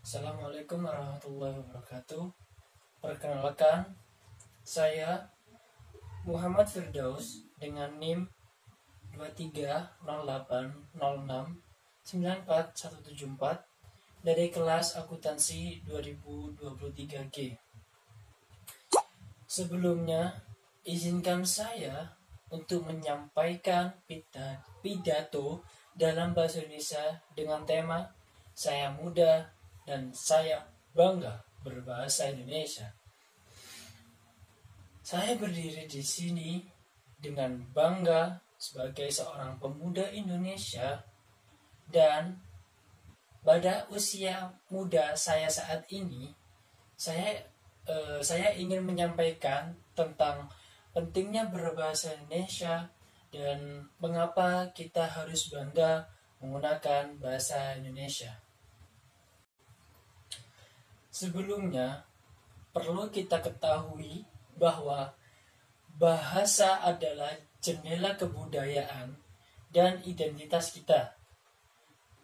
Assalamualaikum warahmatullahi wabarakatuh. Perkenalkan, saya Muhammad Firdaus dengan NIM 230806947174 dari kelas akuntansi 2023G. Sebelumnya, izinkan saya untuk menyampaikan pidato dalam bahasa Indonesia dengan tema "Saya muda dan saya bangga berbahasa Indonesia". Saya berdiri di sini dengan bangga sebagai seorang pemuda Indonesia, dan pada usia muda saya saat ini, saya ingin menyampaikan tentang pentingnya berbahasa Indonesia dan mengapa kita harus bangga menggunakan bahasa Indonesia. Sebelumnya, perlu kita ketahui bahwa bahasa adalah jendela kebudayaan dan identitas kita.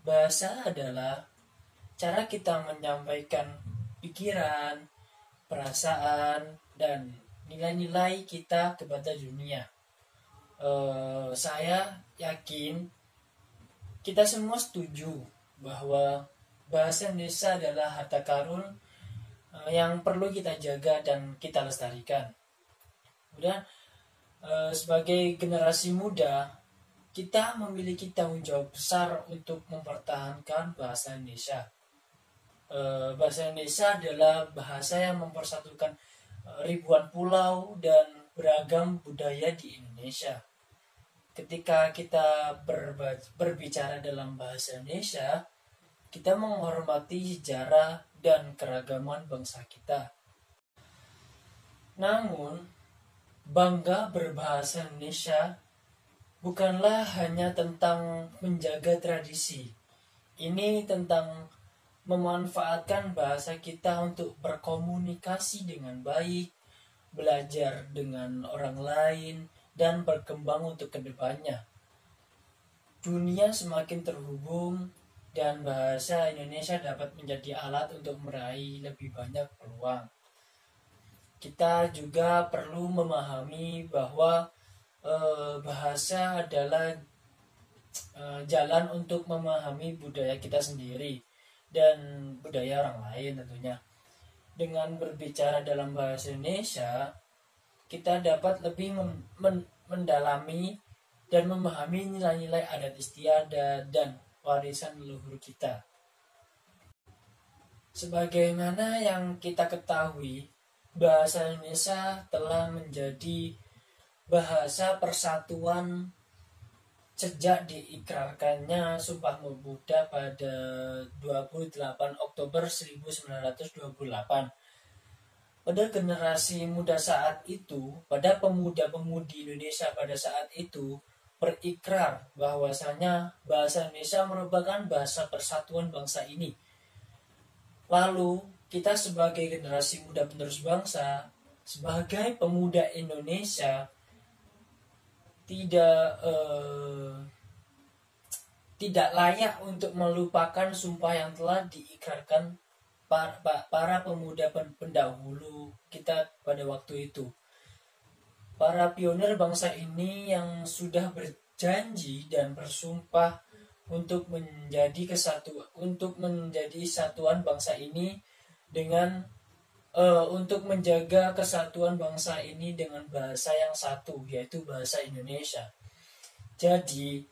Bahasa adalah cara kita menyampaikan pikiran, perasaan, dan nilai-nilai kita kepada dunia. Saya yakin kita semua setuju bahwa bahasa Indonesia adalah harta karun yang perlu kita jaga dan kita lestarikan. Kemudian sebagai generasi muda, kita memiliki tanggung jawab besar untuk mempertahankan bahasa Indonesia. Bahasa Indonesia adalah bahasa yang mempersatukan ribuan pulau dan beragam budaya di Indonesia. Ketika kita berbicara dalam bahasa Indonesia, kita menghormati sejarah dan keragaman bangsa kita. Namun, bangga berbahasa Indonesia bukanlah hanya tentang menjaga tradisi. Ini tentang memanfaatkan bahasa kita untuk berkomunikasi dengan baik, belajar dengan orang lain, dan berkembang untuk kedepannya. Dunia semakin terhubung, dan bahasa Indonesia dapat menjadi alat untuk meraih lebih banyak peluang. Kita juga perlu memahami bahwa bahasa adalah jalan untuk memahami budaya kita sendiri dan budaya orang lain tentunya. Dengan berbicara dalam bahasa Indonesia, kita dapat lebih mendalami dan memahami nilai-nilai adat istiadat dan warisan leluhur kita. Sebagaimana yang kita ketahui, bahasa Indonesia telah menjadi bahasa persatuan sejak diikrarkannya Sumpah Pemuda pada 28 Oktober 1928. Pada generasi muda saat itu, pada pemuda-pemudi Indonesia pada saat itu berikrar bahwasanya bahasa Indonesia merupakan bahasa persatuan bangsa ini. Lalu kita sebagai generasi muda penerus bangsa, sebagai pemuda Indonesia, tidak layak untuk melupakan sumpah yang telah diikrarkan para pemuda pendahulu kita pada waktu itu. Para pionir bangsa ini yang sudah berjanji dan bersumpah untuk menjadi satuan bangsa ini dengan untuk menjaga kesatuan bangsa ini dengan bahasa yang satu, yaitu bahasa Indonesia. Jadi,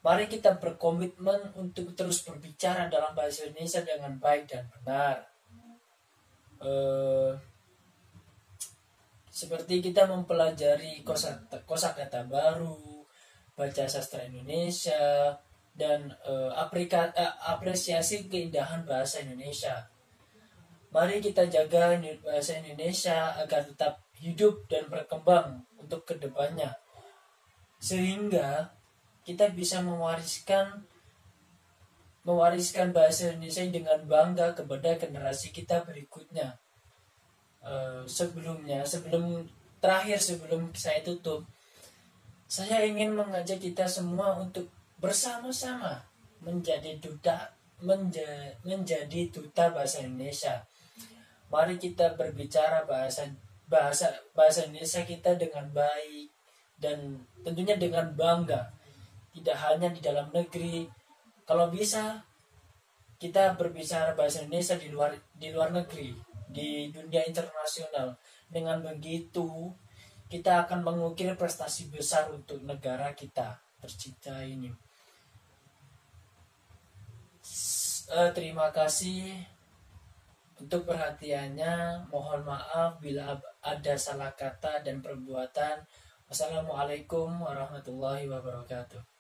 mari kita berkomitmen untuk terus berbicara dalam bahasa Indonesia dengan baik dan benar. Seperti kita mempelajari kosakata baru, baca sastra Indonesia, dan apresiasi keindahan bahasa Indonesia. Mari kita jaga bahasa Indonesia agar tetap hidup dan berkembang untuk kedepannya, sehingga kita bisa mewariskan bahasa Indonesia dengan bangga kepada generasi kita berikutnya. Sebelum saya tutup, saya ingin mengajak kita semua untuk bersama-sama menjadi duta menjadi duta bahasa Indonesia. Mari kita berbicara bahasa Indonesia kita dengan baik dan tentunya dengan bangga. Tidak hanya di dalam negeri. Kalau bisa kita berbicara bahasa Indonesia di luar negeri, di dunia internasional. Dengan begitu kita akan mengukir prestasi besar untuk negara kita tercipta ini. Terima kasih untuk perhatiannya. Mohon maaf bila ada salah kata dan perbuatan. Wassalamualaikum warahmatullahi wabarakatuh.